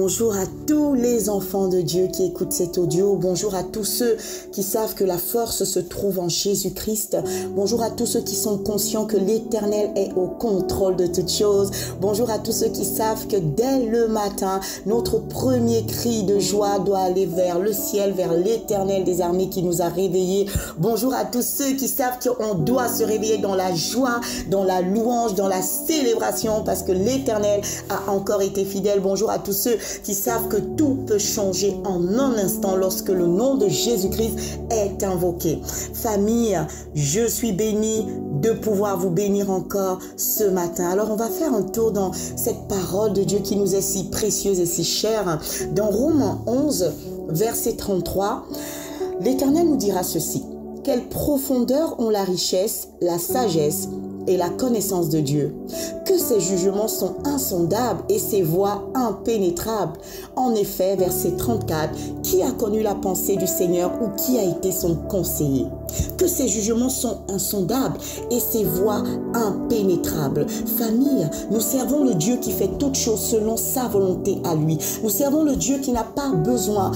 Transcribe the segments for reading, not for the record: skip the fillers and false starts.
Bonjour à tous les enfants de Dieu qui écoutent cet audio. Bonjour à tous ceux qui savent que la force se trouve en Jésus-Christ. Bonjour à tous ceux qui sont conscients que l'Éternel est au contrôle de toutes choses. Bonjour à tous ceux qui savent que dès le matin, notre premier cri de joie doit aller vers le ciel, vers l'Éternel des armées qui nous a réveillés. Bonjour à tous ceux qui savent qu'on doit se réveiller dans la joie, dans la louange, dans la célébration parce que l'Éternel a encore été fidèle. Bonjour à tous ceux qui savent que tout peut changer en un instant lorsque le nom de Jésus-Christ est invoqué. Famille, je suis bénie de pouvoir vous bénir encore ce matin. Alors on va faire un tour dans cette parole de Dieu qui nous est si précieuse et si chère. Dans Romains 11, verset 33, l'Éternel nous dira ceci: quelle profondeur ont la richesse, la sagesse et la connaissance de Dieu, que ses jugements sont insondables et ses voies impénétrables. En effet, verset 34, qui a connu la pensée du Seigneur ou qui a été son conseiller? Que ses jugements sont insondables et ses voies impénétrables. Famille, nous servons le Dieu qui fait toutes choses selon sa volonté à lui. Nous servons le Dieu qui n'a pas besoin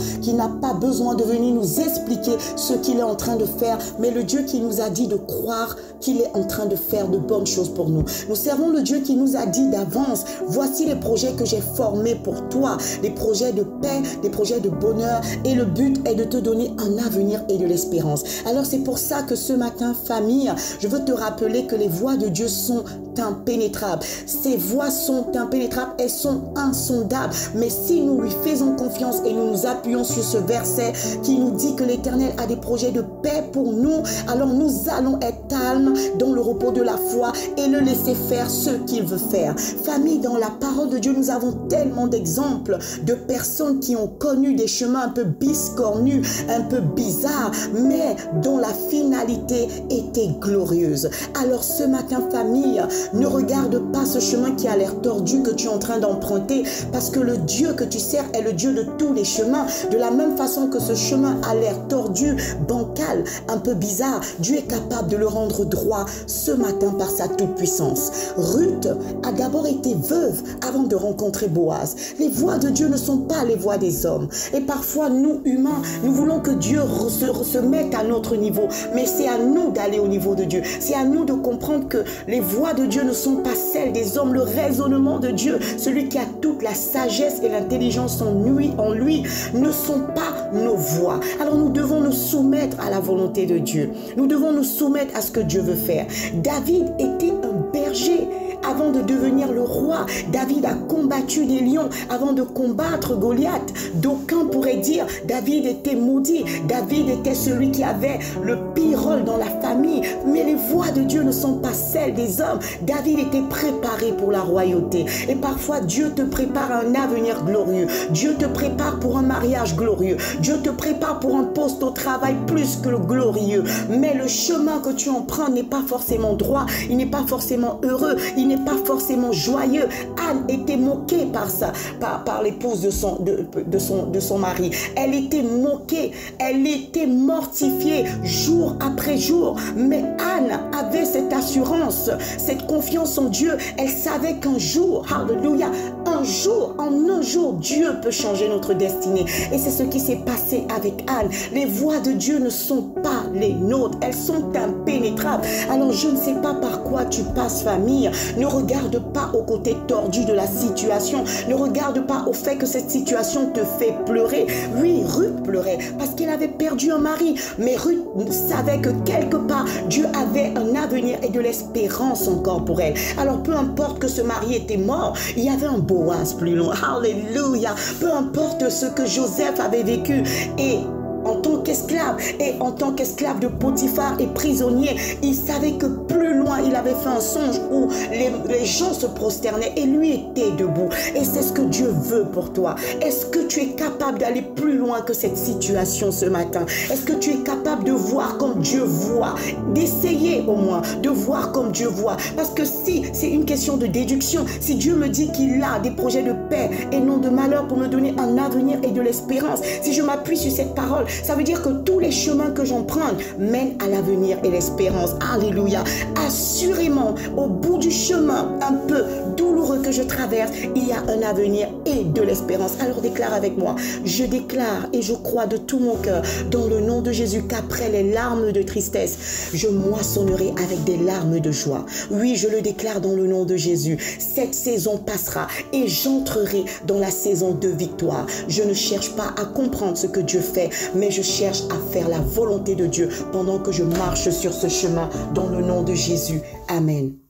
de venir nous expliquer ce qu'il est en train de faire, mais le Dieu qui nous a dit de croire qu'il est en train de faire de bonnes choses pour nous. Nous servons le Dieu qui nous a dit d'avance: voici les projets que j'ai formés pour toi, des projets de paix, des projets de bonheur, et le but est de te donner un avenir et de l'espérance. Alors c'est pour ça que ce matin, famille, je veux te rappeler que les voies de Dieu sont impénétrables. Ces voies sont impénétrables, elles sont insondables. Mais si nous lui faisons confiance et nous nous appuyons sur ce verset qui nous dit que l'Éternel a des projets de paix pour nous, alors nous allons être calmes dans le repos de la foi et le laisser faire ce qu'il veut faire. Famille, dans la parole de Dieu, nous avons tellement d'exemples de personnes qui ont connu des chemins un peu biscornus, un peu bizarres, mais dont la finalité était glorieuse. Alors ce matin, famille, ne regarde pas ce chemin qui a l'air tordu que tu es en train d'emprunter, parce que le Dieu que tu sers est le Dieu de tous les chemins. De la même façon que ce chemin a l'air tordu, bancal, un peu bizarre, Dieu est capable de le rendre droit ce matin par sa toute-puissance. Ruth a d'abord été veuve avant de rencontrer Boaz. Les voies de Dieu ne sont pas les voies des hommes. Et parfois, nous, humains, nous voulons que Dieu se mette à notre niveau. Mais c'est à nous d'aller au niveau de Dieu. C'est à nous de comprendre que les voies de Dieu ne sont pas celles des hommes. Le raisonnement de Dieu, celui qui a toute la sagesse et l'intelligence en lui, ne sont pas nos voies. Alors nous devons nous soumettre à la volonté de Dieu. Nous devons nous soumettre à ce que Dieu veut faire. David était un berger avant de devenir le roi. David a combattu des lions avant de combattre Goliath. D'aucuns pourraient dire David était maudit. David était celui qui avait le pire rôle dans la famille. Mais les voies de Dieu ne sont pas celles des hommes. David était préparé pour la royauté. Et parfois Dieu te prépare à un avenir glorieux. Dieu te prépare pour un mariage glorieux. Dieu te prépare pour un poste au travail plus que le glorieux. Mais le chemin que tu empruntes n'est pas forcément droit. Il n'est pas forcément heureux. Il n'est pas forcément joyeux. Anne était moquée par l'épouse de son mari. Elle était moquée. Elle était mortifiée jour après jour. Mais Anne avait cette assurance, cette confiance en Dieu. Elle savait qu'un jour, alléluia, en un jour, Dieu peut changer notre destinée. Et c'est ce qui s'est passé avec Anne. Les voies de Dieu ne sont pas les nôtres. Elles sont impénétrables. Alors je ne sais pas par quoi tu passes, famille. Ne regarde pas au côté tordu de la situation. Ne regarde pas au fait que cette situation te fait pleurer. Oui, Ruth pleurait parce qu'elle avait perdu un mari. Mais Ruth savait que quelque part, Dieu avait un avenir et de l'espérance encore pour elle. Alors peu importe que ce mari était mort, il y avait un Boaz plus loin. Alléluia. Peu importe ce que Joseph avait vécu et en tant qu'esclave de Potiphar et prisonnier, il savait que plus loin, il avait fait un songe où les gens se prosternaient et lui était debout. Et c'est ce que Dieu veut pour toi. Est-ce que tu es capable d'aller plus loin que cette situation ce matin? Est-ce que tu es capable de voir comme Dieu voit? D'essayer au moins de voir comme Dieu voit. Parce que si c'est une question de déduction, si Dieu me dit qu'il a des projets de paix et non de malheur pour me donner un avenir et de l'espérance, si je m'appuie sur cette parole, ça veut dire dire que tous les chemins que j'emprunte mènent à l'avenir et l'espérance. Alléluia. Assurément, au bout du chemin un peu douloureux que je traverse, il y a un avenir et de l'espérance. Alors déclare avec moi. Je déclare et je crois de tout mon cœur dans le nom de Jésus qu'après les larmes de tristesse, je moissonnerai avec des larmes de joie. Oui, je le déclare dans le nom de Jésus. Cette saison passera et j'entrerai dans la saison de victoire. Je ne cherche pas à comprendre ce que Dieu fait, mais je cherche à faire la volonté de Dieu pendant que je marche sur ce chemin dans le nom de Jésus. Amen.